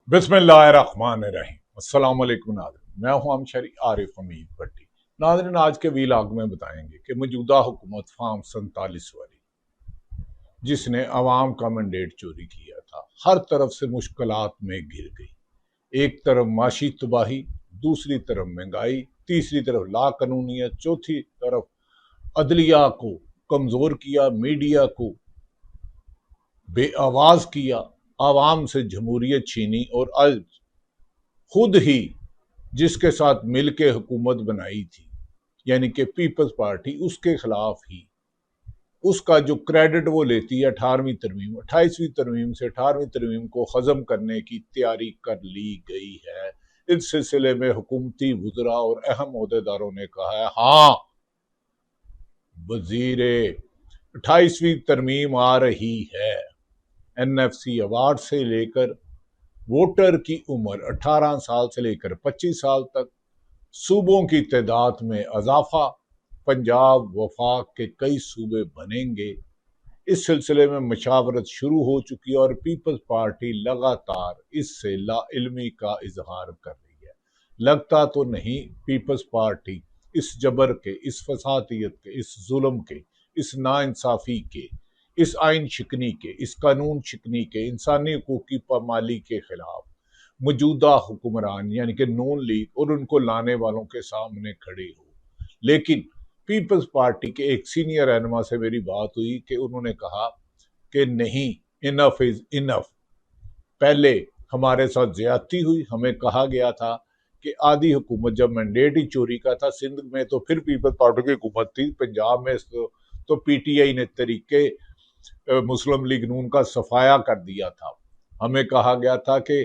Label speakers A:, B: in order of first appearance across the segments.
A: बिस्मिल्लाहिर्रहमानिर्रहीम। अस्सलाम वालेकुम नाज़रीन, मैं हूं शरी आरिफ हमीद भट्टी। नाज़रीन, आज के वीलॉग में बताएंगे कि मौजूदा हुकूमत फार्म 47 वाली, जिसने अवाम का मैंडेट चोरी किया था, हर तरफ से मुश्किलात में घिर गई। एक तरफ माशी तबाही, दूसरी तरफ महंगाई, तीसरी तरफ लाकानूनियत, चौथी तरफ अदलिया को कमजोर किया, मीडिया को बेआवाज किया, आवाम से जमहूरियत छीनी और आज खुद ही जिसके साथ मिलकर हुकूमत बनाई थी यानी कि पीपल्स पार्टी, उसके खिलाफ ही उसका जो क्रेडिट वो लेती है 18वीं तरमीम, 28वीं तरमीम से 18वीं तरमीम को खत्म करने की तैयारी कर ली गई है। इस सिलसिले में हुकूमती वुज़रा और अहम ओहदेदारों ने कहा है, हाँ वजीर 28वीं तरमीम आ रही है। NFC अवार्ड से लेकर वोटर की उम्र 18 साल से लेकर 25 साल तक, सूबों की तादाद में इजाफा, पंजाब वफाक के कई सूबे बनेंगे। इस सिलसिले में मशावरत शुरू हो चुकी है और पीपल्स पार्टी लगातार इससे लाइल्मी का इजहार कर रही है। लगता तो नहीं पीपल्स पार्टी इस जबर के, इस फसादियत के, इस जुल्म के, इस नाइंसाफी के, इस आइन शिकनी के, इस कानून शिकनी के, इंसानी हकूक की पामाली के खिलाफ मौजूदा हुक्मरान यानी कि नून लीग और उनको लाने वालों के सामने खड़े हो। लेकिन पीपल्स पार्टी के एक सीनियर रहनुमा से मेरी बात हुई कि उन्होंने कहा कि नहीं, इनफ इज इनफ। पहले हमारे साथ ज्यादती हुई, हमें कहा गया था कि आधी हुकूमत जब मैंडेट ही चोरी का था सिंध में तो फिर पीपल्स पार्टी की हुकूमत थी, पंजाब में तो PTI ने तरीके मुस्लिम लीग नून का सफाया कर दिया था। हमें कहा गया था कि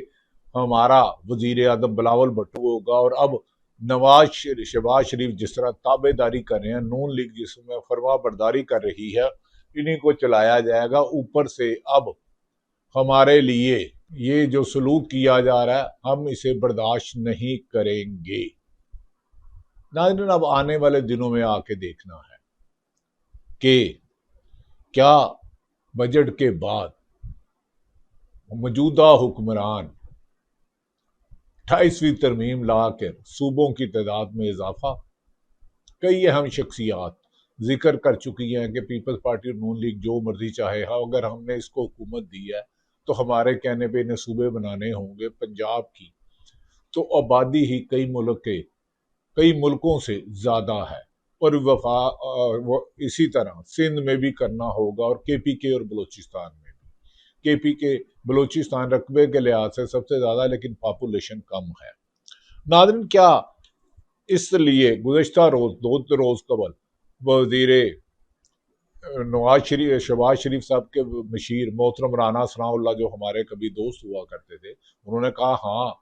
A: हमारा वजीर आजम बिलावल भुट्टो होगा और अब शहबाज शरीफ जिस तरह ताबेदारी कर रहे हैं, नून लीग जिसमें फरमा बरदारी कर रही है, इन्हीं को चलाया जाएगा। ऊपर से अब हमारे लिए ये जो सलूक किया जा रहा है, हम इसे बर्दाश्त नहीं करेंगे। नाज़रीन, अब आने वाले दिनों में आके देखना है कि क्या बजट के बाद मौजूदा हुक्मरान 28वीं तरमीम लाकर सूबों की तादाद में इजाफा। कई अहम शख्सियात जिक्र कर चुकी हैं कि पीपल्स पार्टी और नून लीग जो मर्जी चाहे, अगर हमने इसको हुकूमत दी है तो हमारे कहने पे इन्हें सूबे बनाने होंगे। पंजाब की तो आबादी ही कई मुल्कों से ज्यादा है और इसी तरह सिंध में भी करना होगा और KPK और बलूचिस्तान में भी। KPK बलूचिस्तान रकबे के लिहाज से सबसे ज्यादा, लेकिन पॉपुलेशन कम है। नाज़रीन, क्या इसलिए गुज़श्ता रोज, 2 रोज कबल वजीर शहबाज शरीफ साहब के मशीर मोहतरम राना सनाउल्लाह, जो हमारे कभी दोस्त हुआ करते थे, उन्होंने कहा हाँ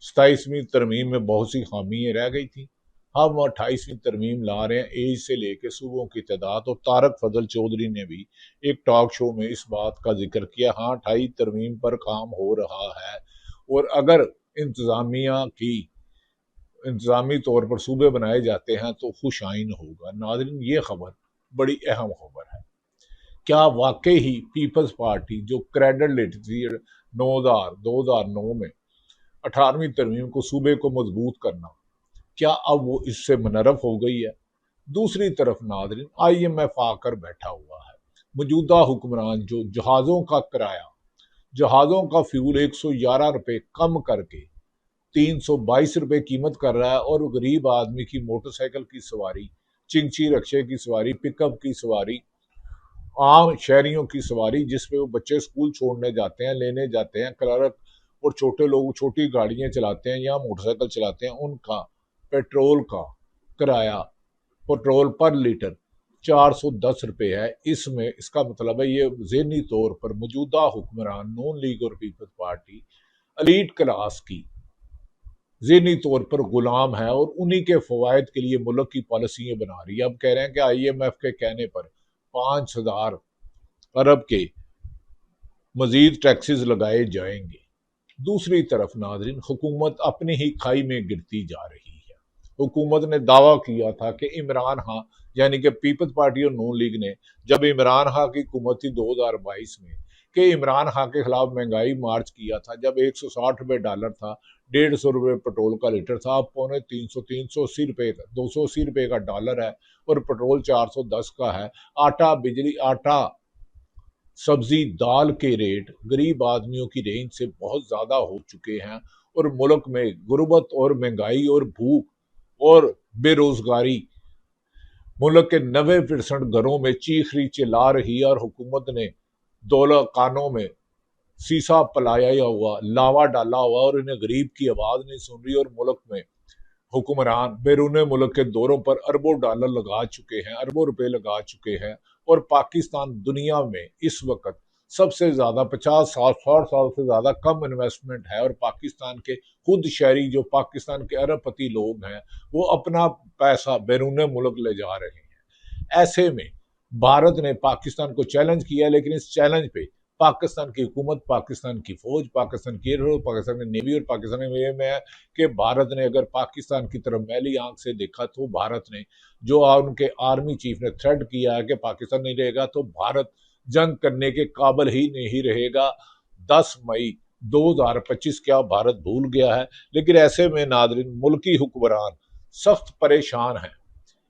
A: 27वीं तरमीम में बहुत सी खामियां रह गई थी, हम 28वीं तरमीम ला रहे हैं, एज से लेके सूबों की तादाद। और तारक फजल चौधरी ने भी एक टॉक शो में इस बात का जिक्र किया, हाँ 28 तरमीम पर काम हो रहा है और अगर इंतजामिया की इंतजामी तौर पर सूबे बनाए जाते हैं तो खुश आइन होगा। नाज़रीन, ये खबर बड़ी अहम खबर है। क्या वाकई ही पीपल्स पार्टी जो क्रेडिट लेती थी 2009 में 18वीं तरमीम को, सूबे को मजबूत करना, क्या अब वो इससे मुनरफ हो गई है? दूसरी तरफ नाज़रीन, IMF आकर बैठा हुआ है। मौजूदा हुक्मरान जो जहाज़ों का किराया, जहाज़ों का फ्यूल 111 रुपये कम करके 322 रुपये कीमत कर रहा है और गरीब आदमी की मोटरसाइकिल की सवारी, चिंची रक्शे की सवारी, पिकअप की सवारी, आम शहरियों की सवारी जिसपे वो बच्चे स्कूल छोड़ने जाते हैं, लेने जाते हैं, क्लर्क और छोटे लोग छोटी गाड़ियां चलाते हैं या मोटरसाइकिल चलाते हैं, उनका पेट्रोल का किराया, पेट्रोल पर लीटर 410 रुपये है। इसमें इसका मतलब है ये ज़हनी तौर पर मौजूदा हुक्मरान नून लीग और पीपल्स पार्टी एलीट क्लास की ज़हनी तौर पर गुलाम है और उन्हीं के फवायद के लिए मुल्क की पॉलिसियां बना रही है। अब कह रहे हैं कि IMF के कहने पर 5,000 अरब के मजीद टैक्सेस लगाए जाएंगे। दूसरी तरफ नाज़रीन, हुकूमत अपनी ही खाई में गिरती जा रही है। हुकूमत ने दावा किया था कि इमरान खान यानी कि पीपल्स पार्टी और नून लीग ने, जब इमरान खान की हुकूमत थी 2022 में, कि इमरान खान के खिलाफ महंगाई मार्च किया था जब 160 रुपये डॉलर था, 150 रुपये पेट्रोल का लीटर था, अब पौने 300, 380 रुपये का, 280 रुपये का डॉलर है और पेट्रोल 410 का है। आटा, बिजली, आटा, सब्जी, दाल के रेट गरीब आदमियों की रेंज से बहुत ज्यादा हो चुके हैं और मुल्क में गुर्बत और महंगाई और भूख और बेरोजगारी मुल्क के 90% घरों में चीख रही चिल्ला रही है और हुकूमत ने दौलत कानों में सीसा पलाया हुआ, लावा डाला हुआ और इन्हें गरीब की आवाज नहीं सुन रही और मुल्क में हुक्मरान बैरून मुल्क के दौरों पर अरबों डॉलर लगा चुके हैं, अरबों रुपए लगा चुके हैं। और पाकिस्तान दुनिया में इस वक्त सबसे ज्यादा 50 साल 60 साल से ज्यादा कम इन्वेस्टमेंट है और पाकिस्तान के खुद शहरी जो पाकिस्तान के अरबपति लोग हैं वो अपना पैसा बैरून मुल्क ले जा रहे हैं। ऐसे में भारत ने पाकिस्तान को चैलेंज किया, लेकिन इस चैलेंज पे पाकिस्तान की हुकूमत, पाकिस्तान की फौज, पाकिस्तान की एयर, पाकिस्तान की नेवी और पाकिस्तान में है कि भारत ने अगर पाकिस्तान की तरफ मैली आंख से देखा तो भारत ने जो उनके आर्मी चीफ ने थ्रेट किया है कि पाकिस्तान नहीं रहेगा तो भारत जंग करने के काबिल ही नहीं रहेगा। 10 मई 2025 क्या भारत भूल गया है? लेकिन ऐसे में नादरीन, मुल्की हुक्मरान सख्त परेशान हैं।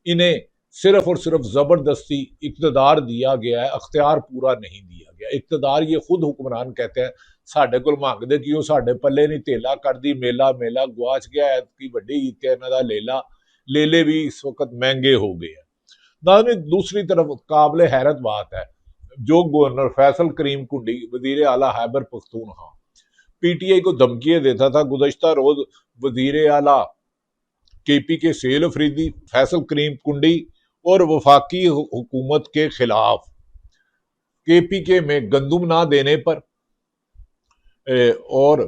A: इन्हें सिर्फ और सिर्फ जबरदस्ती इक्तदार दिया गया है, अख्तियार पूरा नहीं दिया गया। इक्तदार ये खुद हुक्मरान कहते हैं साढ़े को मंगते कि साढ़े पल्ले नहीं तेला कर दी, मेला मेला गुआच गया है की वड्डी ईद इन्हां दा लेला, लेले भी इस वक्त महंगे हो गए हैं। नाज़रीन, दूसरी तरफ काबिल हैरत बात है, जो गवर्नर फैसल करीम कुंडी वजीर आला खैबर पख्तूनख्वा पीटीआई को धमकियां देता था, गुज़श्ता रोज वजीर आला केपी के सेल अफरीदी फैसल करीम कुंडी और वफाकी हुकूमत के खिलाफ केपीके में गंदुम ना देने पर और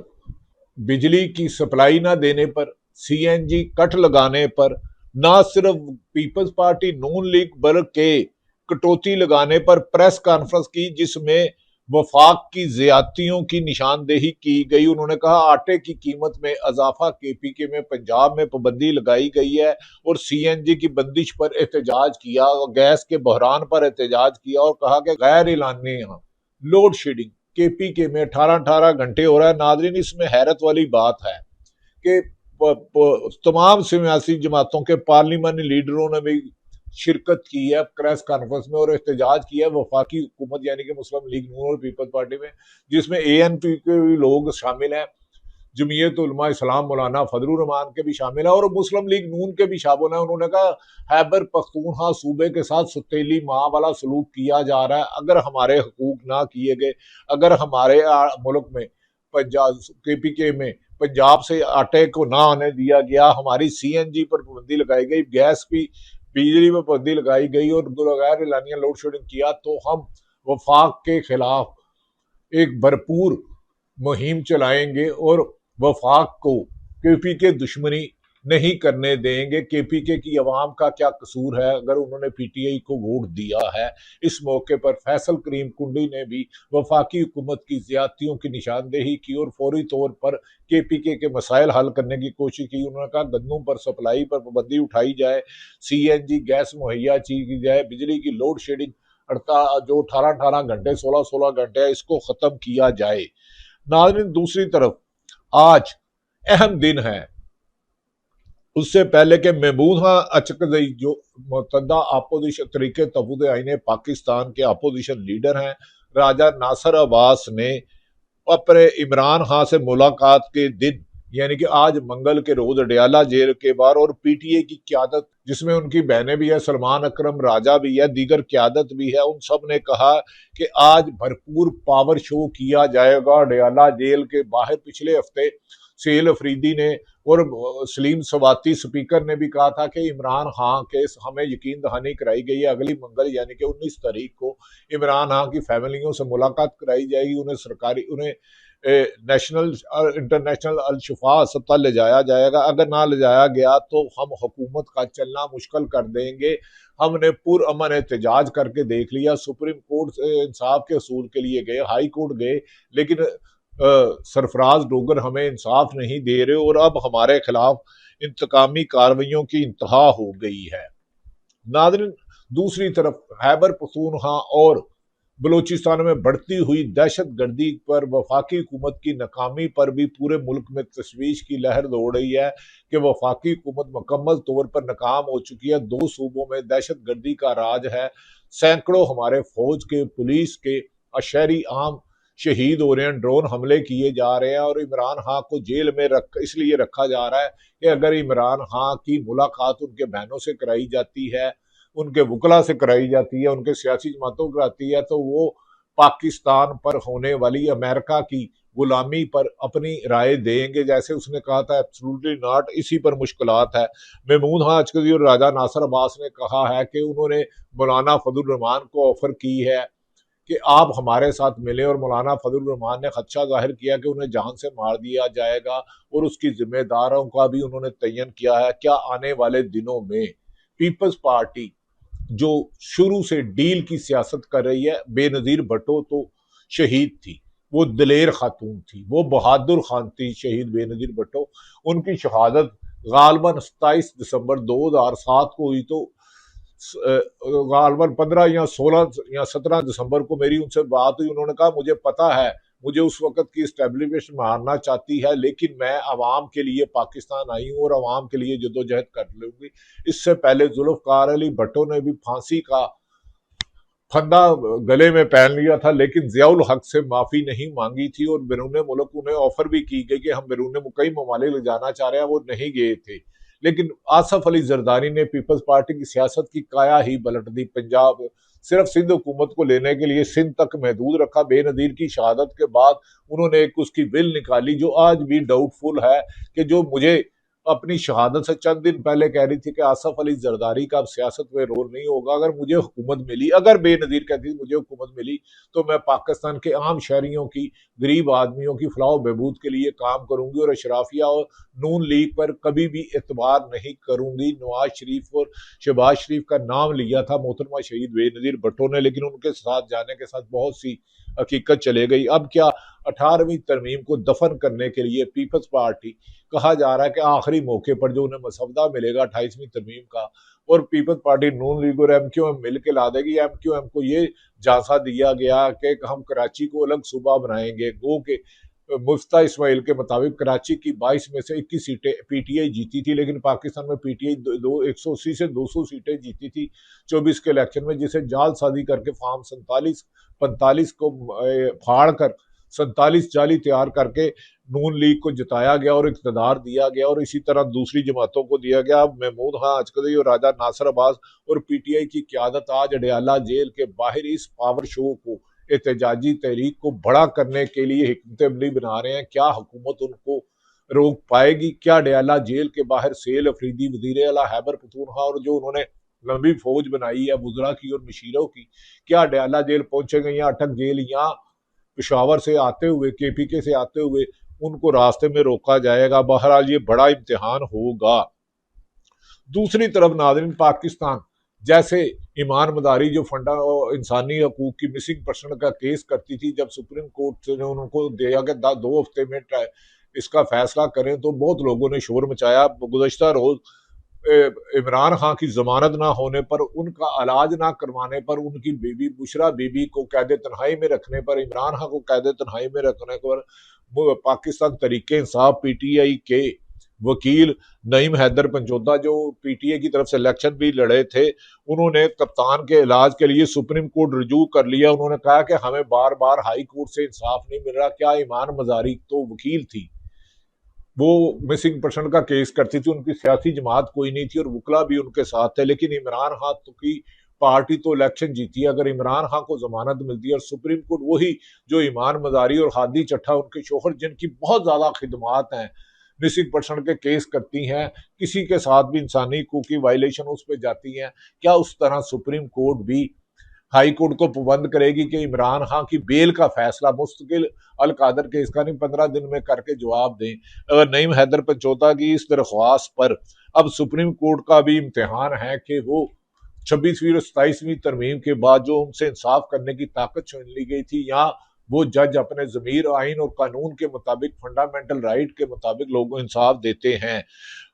A: बिजली की सप्लाई ना देने पर, सीएनजी कट लगाने पर, ना सिर्फ पीपल्स पार्टी नून लीग बल्कि कटौती लगाने पर प्रेस कॉन्फ्रेंस की जिसमें वफाक की ज्यादतियों की निशानदेही की गई। उन्होंने कहा आटे की कीमत में इजाफा, केपीके में पंजाब में पाबंदी लगाई गई है और सीएनजी की बंदिश पर एहतजाज किया और गैस के बहरान पर एहतजाज किया और कहा कि गैर एलानी लोड शेडिंग केपीके में 18-18 घंटे हो रहा है। नादरीन, इसमें हैरत वाली बात है कि तमाम सियासी जमातों के पार्लिमानी लीडरों ने भी शिरकत की है प्रेस कॉन्फ्रेंस में और एहतजाज किया है वफाकी हुकूमत यानी कि मुस्लिम लीग नून और पीपल्स पार्टी में, जिसमें एएनपी के भी लोग शामिल हैं, जमीयत उलमा इस्लाम मौलाना फजलुर रहमान के भी शामिल है और मुस्लिम लीग नून के भी शामिल है। उन्होंने कहा खैबर पख्तूनख्वा सूबे के साथ सुतीली माँ वाला सलूक किया जा रहा है। अगर हमारे हकूक ना किए गए, अगर हमारे मुल्क में पंजाब केपीके में पंजाब से आटे को ना आने दिया गया, हमारी सीएनजी पर पाबंदी लगाई गई, गैस भी बिजली पर पाबंदी लगाई गई और गैर एलानिया लोड शेडिंग किया, तो हम वफाक के खिलाफ एक भरपूर मुहिम चलाएंगे और वफाक को केपीके दुश्मनी नहीं करने देंगे। केपीके की आवाम का क्या कसूर है अगर उन्होंने पीटीआई को वोट दिया है? इस मौके पर फैसल करीम कुंडी ने भी वफाकी हुकूमत की ज्यादतियों की निशानदेही की और फौरी तौर पर केपीके के मसाइल हल करने की कोशिश की। उन्होंने कहा गंदम पर सप्लाई पर पाबंदी उठाई जाए, सीएनजी गैस मुहैया की जाए, बिजली की लोड शेडिंग जो 18-18 घंटे 16-16 घंटे है इसको खत्म किया जाए। नाज़रीन, दूसरी तरफ आज अहम दिन है, उससे पहले के महमूद अचकजई जो मुतदा अपोजिशन तरीके तबूद आईने पाकिस्तान के अपोजिशन लीडर हैं, राजा नासिर अब्बास ने अपने इमरान खान से मुलाकात के दिन यानी कि आज मंगल के रोज अडयाला जेल के बाहर और पीटीए की क्यादत जिसमें उनकी बहनें भी है, सलमान अकरम राजा भी है, दीगर क्यादत भी है, उन सब ने कहा कि आज भरपूर पावर शो किया जाएगा अडयाला जेल के बाहर। पिछले हफ्ते सेल अफरीदी ने और सलीम सवाती स्पीकर ने भी कहा था कि इमरान खान के हमें यकीन दहानी कराई गई है, अगली मंगल यानी कि 19 तारीख को इमरान खान की फैमिलियों से मुलाकात कराई जाएगी, उन्हें नेशनल और इंटरनेशनल अल-शिफा अस्पताल ले जाया जाएगा। अगर ना ले जाया गया तो हम हुकूमत का चलना मुश्किल कर देंगे। हमने पुरअमन एहतजाज करके देख लिया, सुप्रीम कोर्ट से इंसाफ के असूल के लिए गए, हाई कोर्ट गए, लेकिन सरफराज डोगर हमें इंसाफ नहीं दे रहे और अब हमारे खिलाफ इंतकामी कार्रवाइयों की इंतहा हो गई है। नाज़रीन, दूसरी तरफ खैबर पख्तूनख्वा और बलूचिस्तान में बढ़ती हुई दहशतगर्दी पर वफाकी हुकूमत की नाकामी पर भी पूरे मुल्क में तशवीश की लहर दौड़ रही है कि वफाकी हुकूमत मुकम्मल तौर पर नाकाम हो चुकी है। 2 सूबों में दहशतगर्दी का राज है। सैकड़ों हमारे फौज के, पुलिस के, शहरी आम शहीद हो रहे हैं, ड्रोन हमले किए जा रहे हैं और इमरान खान को जेल में इसलिए रखा जा रहा है कि अगर इमरान खान की मुलाकात उनके बहनों से कराई जाती है, उनके वकला से कराई जाती है, उनके सियासी जमातों कराती है, तो वो पाकिस्तान पर होने वाली अमेरिका की गुलामी पर अपनी राय देंगे। जैसे उसने कहा था एब्सोल्युटली नॉट, इसी पर मुश्किलात है। महमूद खान अचकज़ई और राजा नासिर अब्बास ने कहा है कि उन्होंने मौलाना फजल रहमान को ऑफर की है कि आप हमारे साथ मिले और मौलाना फजल रहमान ने खदशा जाहिर किया कि उन्हें जान से मार दिया जाएगा और उसकी जिम्मेदारों का भी उन्होंने तयन किया है। क्या आने वाले दिनों में पीपल्स पार्टी जो शुरू से डील की सियासत कर रही है, बेनजीर भुट्टो तो शहीद थी, वो दलेर खातून थी, वो बहादुर खान थी शहीद बेनजीर भुट्टो। उनकी शहादत गालबन 27 दिसंबर 2007 को हुई। तो गालबन 15 या 16 या 17 दिसंबर को मेरी उनसे बात हुई। उन्होंने कहा मुझे पता है मुझे उस वक्त की इस्टेब्लिशमेंट मारना चाहती है, लेकिन मैं अवाम के लिए पाकिस्तान आई हूँ और अवाम के लिए जदोजहद कर लूंगी। इससे पहले जुल्फकार अली भुट्टो ने भी फांसी का फंदा गले में पहन लिया था, लेकिन जियाउल हक से माफी नहीं मांगी थी और बैरून मुल्क उन्हें ऑफर भी की गई कि हम बैरून कई ममालिक ले जाना चाह रहे हैं, वो नहीं गए थे। लेकिन आसफ अली जरदारी ने पीपल्स पार्टी की सियासत की काया ही पलट दी। पंजाब सिर्फ सिंध हुकूमत को लेने के लिए सिंध तक महदूद रखा। बेनजीर की शहादत के बाद उन्होंने एक उसकी विल निकाली जो आज भी डाउटफुल है, कि जो मुझे अपनी शहादत से चंद दिन पहले कह रही थी कि आसफ अली जरदारी का अब सियासत में रोल नहीं होगा। अगर मुझे हुकूमत मिली, अगर बेनजीर कहती थी मुझे हुकूमत मिली, तो मैं पाकिस्तान के आम शहरियों की, गरीब आदमियों की फलाह बहबूद के लिए काम करूंगी और अशराफिया और नून लीग पर कभी भी एतबार नहीं करूंगी। नवाज शरीफ और शहबाज शरीफ का नाम लिया था मोहतरमा शहीद बेनजीर भुट्टो ने, लेकिन उनके साथ जाने के साथ बहुत सी हकीकत चले गई। अब क्या 18वीं तरमीम को दफन करने के लिए पीपल्स पार्टी, कहा जा रहा है कि आखिरी मौके पर जो उन्हें मसवदा मिलेगा 28वीं तरमीम का, और पीपल्स पार्टी नून लीग और एमक्यूएम मिल के ला देगी। एमक्यूएम को ये झांसा दिया गया कि हम कराची को अलग सूबा बनाएंगे। गो के मुफ्ता इस्माइल के मुताबिक कराची की 22 में से 21 सीटें पीटीआई जीती थी, लेकिन पाकिस्तान में पीटीआई 180 से 200 सीटें जीती थी 24 के इलेक्शन में, जिसे जालसाजी करके फॉर्म 45 को फाड़ कर 47 जाली तैयार करके नून लीग को जिताया गया और इक़्तिदार दिया गया और इसी तरह दूसरी जमातों को दिया गया। अब महमूद खान अचकज़ई और राजा नासिर अब्बास और पीटीआई की क़यादत आज अडयाला जेल के बाहर इस पावर शो को, एहतजाजी तहरीक को बड़ा करने के लिए हिकमत अमली बना रहे हैं। क्या हुकूमत उनको रोक पाएगी? क्या अडयाला जेल के बाहर सेल अफरीदी वज़ीर आला खैबर पख्तूनख्वा और जो उन्होंने लंबी फौज बनाई है वुज़रा की और मशीरों की, क्या अडयाला जेल पहुंचेंगे या अटक जेल या पेशावर से आते हुए, केपीके से आते हुए उनको रास्ते में रोका जाएगा? बहरहाल ये बड़ा इम्तिहान होगा। दूसरी तरफ नाज़रीन, पाकिस्तान जैसे ईमान मदारी जो फंडा इंसानी हकूक की मिसिंग पर्सन का केस करती थी, जब सुप्रीम कोर्ट ने उनको दिया कि 2 हफ्ते में इसका फैसला करें, तो बहुत लोगों ने शोर मचाया। गुज़श्ता रोज इमरान खान की जमानत ना होने पर, उनका इलाज ना करवाने पर, उनकी बीबी बुशरा बीबी को कैद तन्हाई में रखने पर, इमरान खान को कैद तन्हाई में रखने पर पाकिस्तान तरीके इंसाफ पीटीआई के वकील नईम हैदर पंजोदा जो पीटीए की तरफ से इलेक्शन भी लड़े थे, उन्होंने कप्तान के इलाज के लिए सुप्रीम कोर्ट रुजू कर लिया। उन्होंने कहा कि हमें बार बार हाई कोर्ट से इंसाफ नहीं मिल रहा। क्या ईमान मजारी तो वकील थी, वो मिसिंग पर्सन का केस करती थी, उनकी सियासी जमात कोई नहीं थी और वकला भी उनके साथ थे, लेकिन इमरान खान की पार्टी तो इलेक्शन जीती है। अगर इमरान खान को जमानत मिलती है और सुप्रीम कोर्ट वही जो ईमान मजारी और हादी चट्ठा उनके शोहर जिनकी बहुत ज्यादा खिदमात हैं मिसिंग पर्सन के केस करती हैं, किसी के साथ भी इंसानी हकूक की वायलेशन उस पर जाती हैं, क्या उस तरह सुप्रीम कोर्ट भी हाई कोर्ट को पाबंद करेगी कि इमरान खान की बेल का फैसला मुस्तकिल अल कादर केस का नहीं 15 दिन में करके जवाब दें? अगर नईम हैदर पंचोता की इस दरख्वास्त पर अब सुप्रीम कोर्ट का भी इम्तिहान है कि वो 26वीं और 27वीं तरमीम के बाद जो उनसे इंसाफ करने की ताकत छीन ली गई थी, या वो जज अपने ज़मीर, आइन और कानून के मुताबिक, फंडामेंटल राइट के मुताबिक लोगों को इंसाफ देते हैं।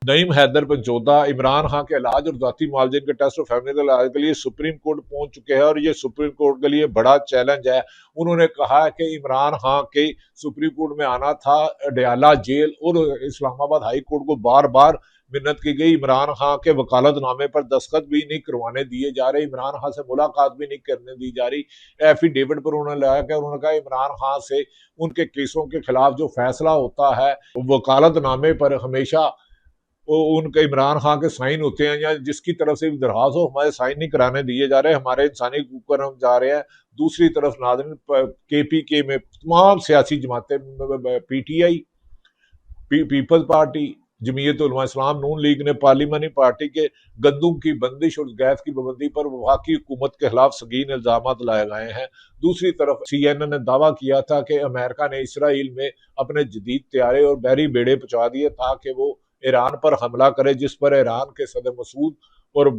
A: नईम हैदर पंचोदा इमरान खान के इलाज और जाती मुआवजे के टेस्ट और फैमिली के इलाज के लिए सुप्रीम कोर्ट पहुंच चुके हैं और ये सुप्रीम कोर्ट के लिए बड़ा चैलेंज है। उन्होंने कहा कि इमरान खान के सुप्रीम कोर्ट में आना था, डयाला जेल और इस्लामाबाद हाई कोर्ट को बार बार मिन्नत की गई। इमरान खान के वकालतनामे पर दस्तखत भी नहीं करवाने दिए जा रहे, इमरान खान से मुलाकात भी नहीं करने दी जा रही। एफिडेविट पर उन्होंने लगाया कि उन्होंने कहा इमरान खान से उनके केसों के खिलाफ जो फैसला होता है वकालतनामे पर हमेशा वो उनके इमरान खान के साइन होते हैं, या जिसकी तरफ से भी दरखास्त हो हमारे साइन नहीं कराने दिए जा रहे, हमारे इंसानी हकूक पर हम जा रहे हैं। दूसरी तरफ नाज़रीन KPK में तमाम सियासी जमातें, PTI, peoples party, Jamiat Ulama इस्लाम, नून लीग ने पार्लिमानी पार्टी के गंदम की बंदिश और गैस की पाबंदी पर वफाकी हुकूमत के खिलाफ संगीन इल्जाम लगाए गए हैं। दूसरी तरफ CNN ने दावा किया था कि अमेरिका ने इसराइल में अपने जदीद तैयारे और बहरी बेड़े पहुंचा दिए ताकि वो ईरान पर हमला करे, जिस पर ईरान के सदर मसूद और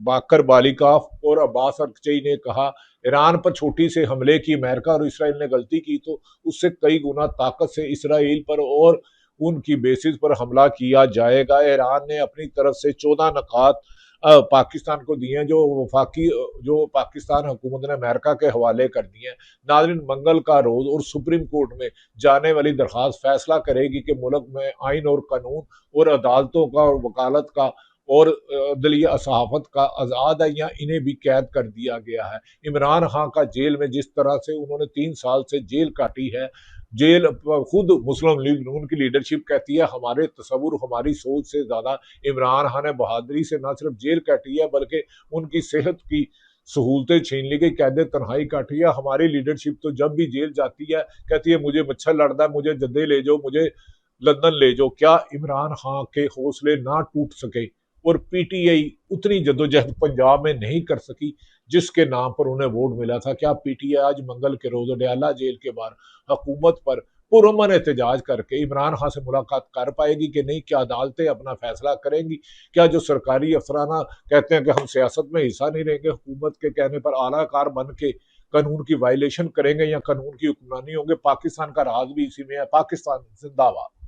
A: बाकर बालिकाफ और अब्बास अरकची ने कहा ईरान पर छोटी से हमले की अमेरिका और इसराइल ने गलती की तो उससे कई गुना ताकत से इसराइल पर और उनकी बेसिस पर हमला किया जाएगा। ईरान ने अपनी तरफ से 14 नकात पाकिस्तान को दिए जो पाकिस्तान हुकूमत ने अमेरिका के हवाले कर दिए। नाज़रीन, मंगल का रोज और सुप्रीम कोर्ट में जाने वाली दरखास्त फैसला करेगी कि मुल्क में आइन और कानून और अदालतों का और वकालत का और अदलिया सहाफत का आज़ाद है या इन्हें भी कैद कर दिया गया है। इमरान खान का जेल में जिस तरह से उन्होंने 3 साल से जेल काटी है, जेल खुद मुस्लिम लीग नून की लीडरशिप कहती है हमारे तस्वुर हमारी सोच से ज्यादा इमरान खान ने बहादुरी से न सिर्फ जेल काटी है बल्कि उनकी सेहत की सहूलतें छीन ली गई, कैद तन्हाई काटी है। हमारी लीडरशिप तो जब भी जेल जाती है कहती है मुझे मच्छर लड़ता है, मुझे जद्दे ले जाओ, मुझे लंदन ले जाओ। क्या इमरान खान के हौसले ना टूट सके और PTI उतनी जद्दोजहद पंजाब में नहीं कर सकी जिसके नाम पर उन्हें वोट मिला था? क्या PTI आज मंगल के रोज डयाला जेल के बाहर हुकूमत पर पुरअमन एहतजाज करके इमरान खान से मुलाकात कर पाएगी कि नहीं? क्या अदालतें अपना फैसला करेंगी? क्या जो सरकारी अफसराना कहते हैं कि हम सियासत में हिस्सा नहीं लेंगे, हुकूमत के कहने पर आलाकार बन के कानून की वायलेशन करेंगे या कानून की हुक्मरानी होंगे? पाकिस्तान का राज भी इसी में है। पाकिस्तान जिंदाबाद।